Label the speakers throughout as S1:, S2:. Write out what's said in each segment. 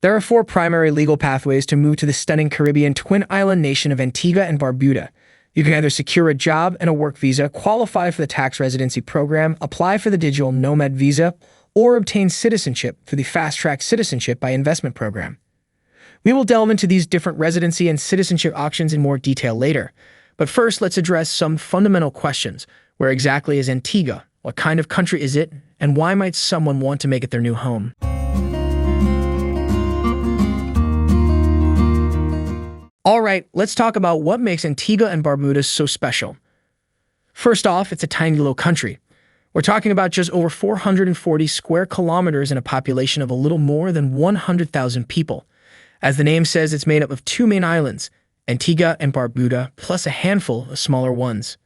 S1: There are four primary legal pathways to move to the stunning Caribbean twin island nation of Antigua and Barbuda. You can either secure a job and a work visa, qualify for the tax residency program, apply for the digital Nomad visa, or obtain citizenship through the fast-track Citizenship by investment program. We will delve into these different residency and citizenship options in more detail later. But first, let's address some fundamental questions. Where exactly is Antigua? What kind of country is it? And why might someone want to make it their new home? All right, let's talk about what makes Antigua and Barbuda so special. First off, it's a tiny little country. We're talking about just over 440 square kilometers and a population of a little more than 100,000 people. As the name says, it's made up of two main islands, Antigua and Barbuda, plus a handful of smaller ones.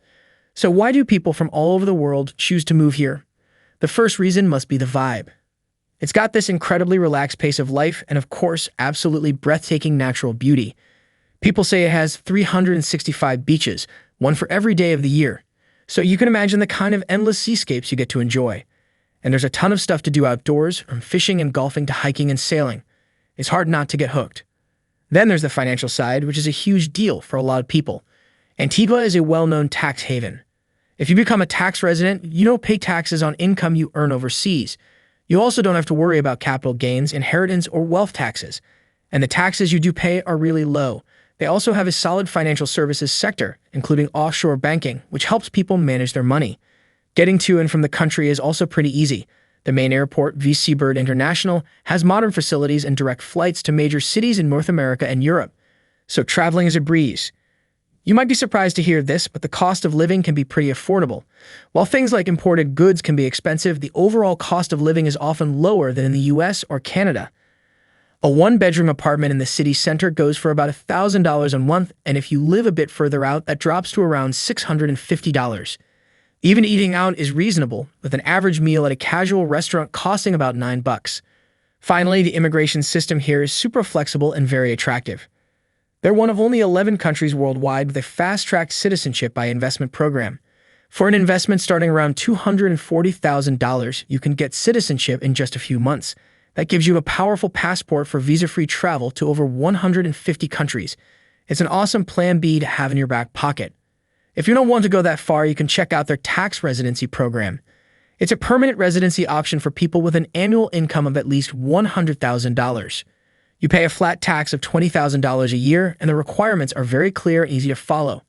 S1: So why do people from all over the world choose to move here? The first reason must be the vibe. It's got this incredibly relaxed pace of life and, of course, absolutely breathtaking natural beauty. People say it has 365 beaches, one for every day of the year. So you can imagine the kind of endless seascapes you get to enjoy. And there's a ton of stuff to do outdoors, from fishing and golfing to hiking and sailing. It's hard not to get hooked. Then there's the financial side, which is a huge deal for a lot of people. Antigua is a well-known tax haven. If you become a tax resident, you don't pay taxes on income you earn overseas. You also don't have to worry about capital gains, inheritance, or wealth taxes. And the taxes you do pay are really low. They also have a solid financial services sector, including offshore banking, which helps people manage their money. Getting to and from the country is also pretty easy. The main airport, V. Seabird International, has modern facilities and direct flights to major cities in North America and Europe. So traveling is a breeze. You might be surprised to hear this, but the cost of living can be pretty affordable. While things like imported goods can be expensive, the overall cost of living is often lower than in the US or Canada. A one-bedroom apartment in the city center goes for about $1,000 a month, and if you live a bit further out, that drops to around $650. Even eating out is reasonable, with an average meal at a casual restaurant costing about $9. Finally, the immigration system here is super flexible and very attractive. They're one of only 11 countries worldwide with a fast-track citizenship by investment program. For an investment starting around $240,000, you can get citizenship in just a few months. That gives you a powerful passport for visa-free travel to over 150 countries. It's an awesome plan B to have in your back pocket. If you don't want to go that far, you can check out their tax residency program. It's a permanent residency option for people with an annual income of at least $100,000. You pay a flat tax of $20,000 a year, and the requirements are very clear and easy to follow.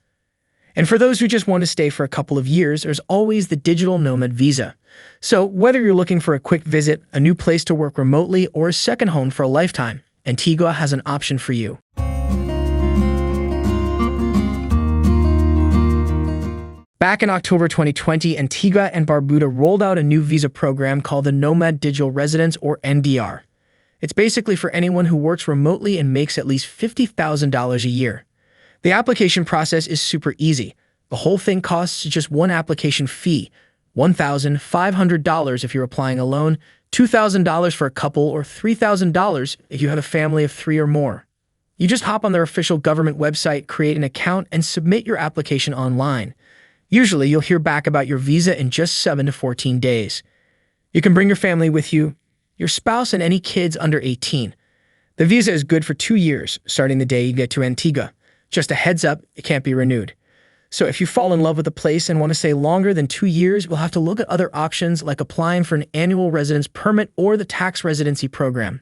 S1: And for those who just want to stay for a couple of years, there's always the digital Nomad visa. So whether you're looking for a quick visit, a new place to work remotely, or a second home for a lifetime, Antigua has an option for you. Back in October 2020, Antigua and Barbuda rolled out a new visa program called the Nomad Digital Residence, or NDR. It's basically for anyone who works remotely and makes at least $50,000 a year. The application process is super easy. The whole thing costs just one application fee, $1,500 if you're applying alone, $2,000 for a couple, or $3,000 if you have a family of 3 or more. You just hop on their official government website, create an account, and submit your application online. Usually, you'll hear back about your visa in just 7 to 14 days. You can bring your family with you, your spouse, and any kids under 18. The visa is good for 2 years, starting the day you get to Antigua. Just a heads up, it can't be renewed. So if you fall in love with a place and want to stay longer than 2 years, we'll have to look at other options like applying for an annual residence permit or the tax residency program.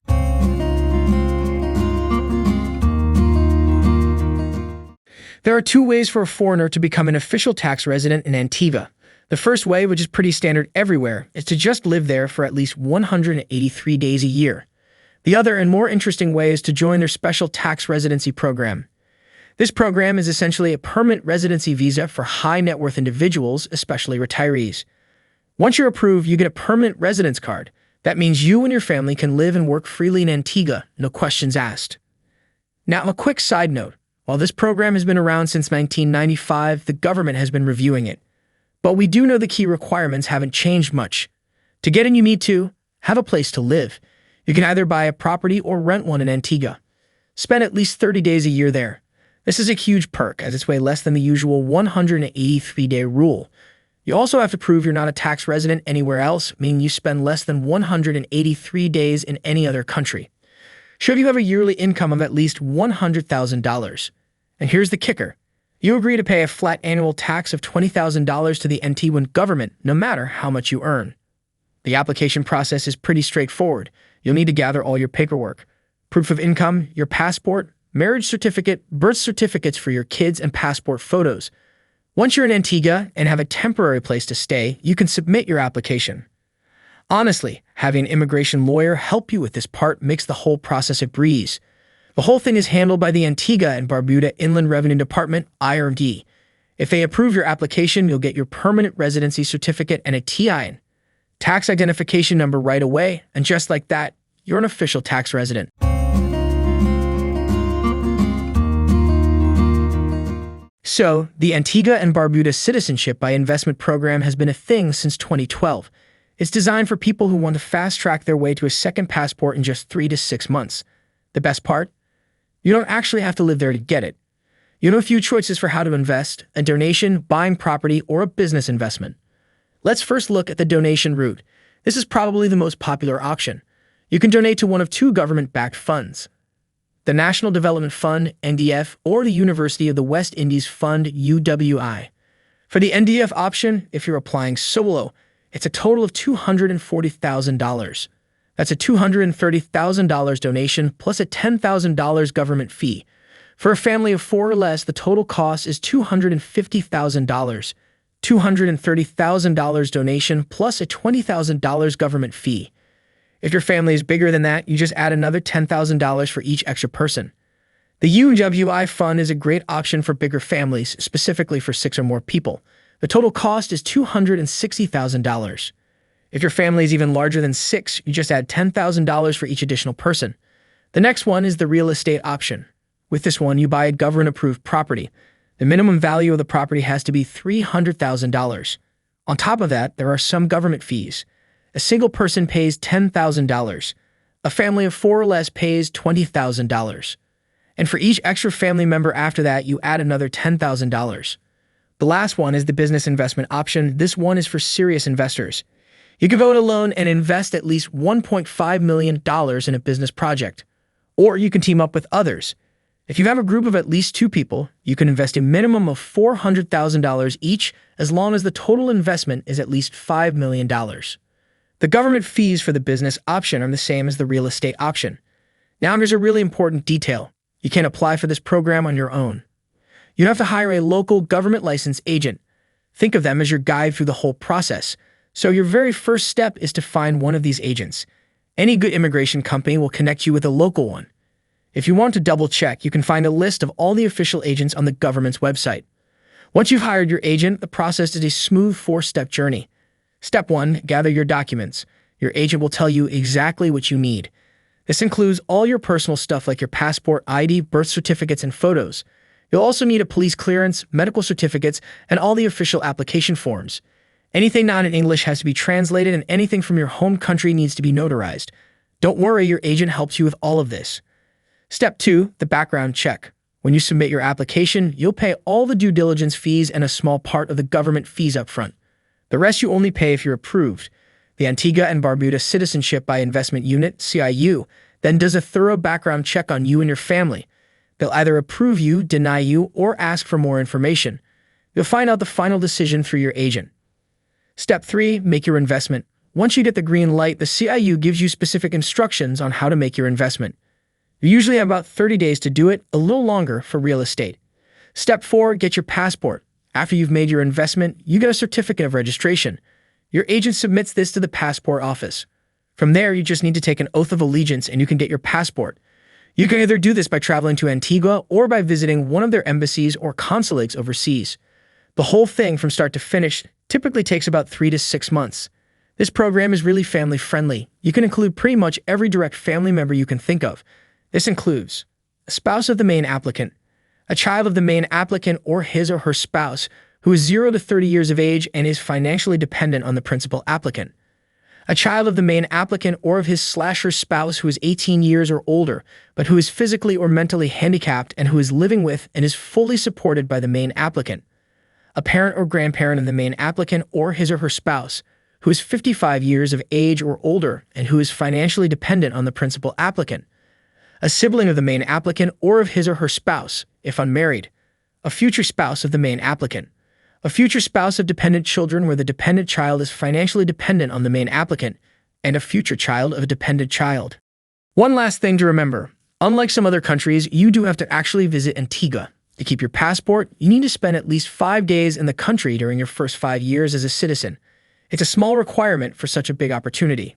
S1: There are 2 ways for a foreigner to become an official tax resident in Antigua. The first way, which is pretty standard everywhere, is to just live there for at least 183 days a year. The other and more interesting way is to join their special tax residency program. This program is essentially a permanent residency visa for high-net-worth individuals, especially retirees. Once you're approved, you get a permanent residence card. That means you and your family can live and work freely in Antigua, no questions asked. Now, a quick side note. While this program has been around since 1995, the government has been reviewing it. But we do know the key requirements haven't changed much. To get in, you need to have a place to live. You can either buy a property or rent one in Antigua. Spend at least 30 days a year there. This is a huge perk, as it's way less than the usual 183-day rule. You also have to prove you're not a tax resident anywhere else, meaning you spend less than 183 days in any other country. Show you have a yearly income of at least $100,000. And here's the kicker. You agree to pay a flat annual tax of $20,000 to the Antiguan government, no matter how much you earn. The application process is pretty straightforward. You'll need to gather all your paperwork. Proof of income, your passport, marriage certificate, birth certificates for your kids, and passport photos. Once you're in Antigua and have a temporary place to stay, you can submit your application. Honestly, having an immigration lawyer help you with this part makes the whole process a breeze. The whole thing is handled by the Antigua and Barbuda Inland Revenue Department, IRD. If they approve your application, you'll get your permanent residency certificate and a TIN, tax identification number right away, and just like that, you're an official tax resident. So, the Antigua and Barbuda Citizenship by Investment program has been a thing since 2012. It's designed for people who want to fast-track their way to a second passport in just 3 to 6 months. The best part? You don't actually have to live there to get it. You have a few choices for how to invest: a donation, buying property, or a business investment. Let's first look at the donation route. This is probably the most popular option. You can donate to one of two government-backed funds: the National Development Fund, NDF, or the University of the West Indies Fund, UWI. For the NDF option, if you're applying solo, it's a total of $240,000. That's a $230,000 donation plus a $10,000 government fee. For a family of 4 or less, the total cost is $250,000. $230,000 donation plus a $20,000 government fee. If your family is bigger than that, you just add another $10,000 for each extra person. The UWI fund is a great option for bigger families, specifically for 6 or more people. The total cost is $260,000. If your family is even larger than 6, you just add $10,000 for each additional person. The next one is the real estate option. With this one, you buy a government-approved property. The minimum value of the property has to be $300,000. On top of that, there are some government fees. A single person pays $10,000. A family of 4 or less pays $20,000. And for each extra family member after that, you add another $10,000. The last one is the business investment option. This one is for serious investors. You can vote alone and invest at least $1.5 million in a business project. Or you can team up with others. If you have a group of at least 2 people, you can invest a minimum of $400,000 each, as long as the total investment is at least $5 million. The government fees for the business option are the same as the real estate option. Now there's a really important detail. You can't apply for this program on your own. You have to hire a local government licensed agent. Think of them as your guide through the whole process. So your very first step is to find one of these agents. Any good immigration company will connect you with a local one. If you want to double check, you can find a list of all the official agents on the government's website. Once you've hired your agent, the process is a smooth 4-step journey. Step 1, gather your documents. Your agent will tell you exactly what you need. This includes all your personal stuff like your passport, ID, birth certificates, and photos. You'll also need a police clearance, medical certificates, and all the official application forms. Anything not in English has to be translated, and anything from your home country needs to be notarized. Don't worry, your agent helps you with all of this. Step 2, the background check. When you submit your application, you'll pay all the due diligence fees and a small part of the government fees up front. The rest you only pay if you're approved. The Antigua and Barbuda Citizenship by Investment Unit, CIU, then does a thorough background check on you and your family. They'll either approve you, deny you, or ask for more information. You'll find out the final decision through your agent. Step 3, make your investment. Once you get the green light, the CIU gives you specific instructions on how to make your investment. You usually have about 30 days to do it, a little longer for real estate. Step 4, get your passport. After you've made your investment, you get a certificate of registration. Your agent submits this to the passport office. From there, you just need to take an oath of allegiance and you can get your passport. You can either do this by traveling to Antigua or by visiting one of their embassies or consulates overseas. The whole thing from start to finish typically takes about 3 to 6 months. This program is really family-friendly. You can include pretty much every direct family member you can think of. This includes a spouse of the main applicant, a child of the main applicant or his or her spouse who is 0 to 30 years of age and is financially dependent on the principal applicant, a child of the main applicant or of his/her spouse who is 18 years or older, but who is physically or mentally handicapped and who is living with and is fully supported by the main applicant, a parent or grandparent of the main applicant or his or her spouse, who is 55 years of age or older and who is financially dependent on the principal applicant, a sibling of the main applicant or of his or her spouse, if unmarried, a future spouse of the main applicant, a future spouse of dependent children where the dependent child is financially dependent on the main applicant, and a future child of a dependent child. One last thing to remember, unlike some other countries, you do have to actually visit Antigua. To keep your passport, you need to spend at least 5 days in the country during your first 5 years as a citizen. It's a small requirement for such a big opportunity.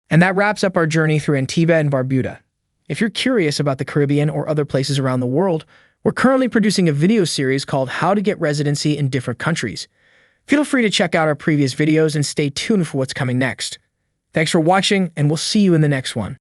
S1: And that wraps up our journey through Antigua and Barbuda. If you're curious about the Caribbean or other places around the world, we're currently producing a video series called How to Get Residency in Different Countries. Feel free to check out our previous videos and stay tuned for what's coming next. Thanks for watching, and we'll see you in the next one.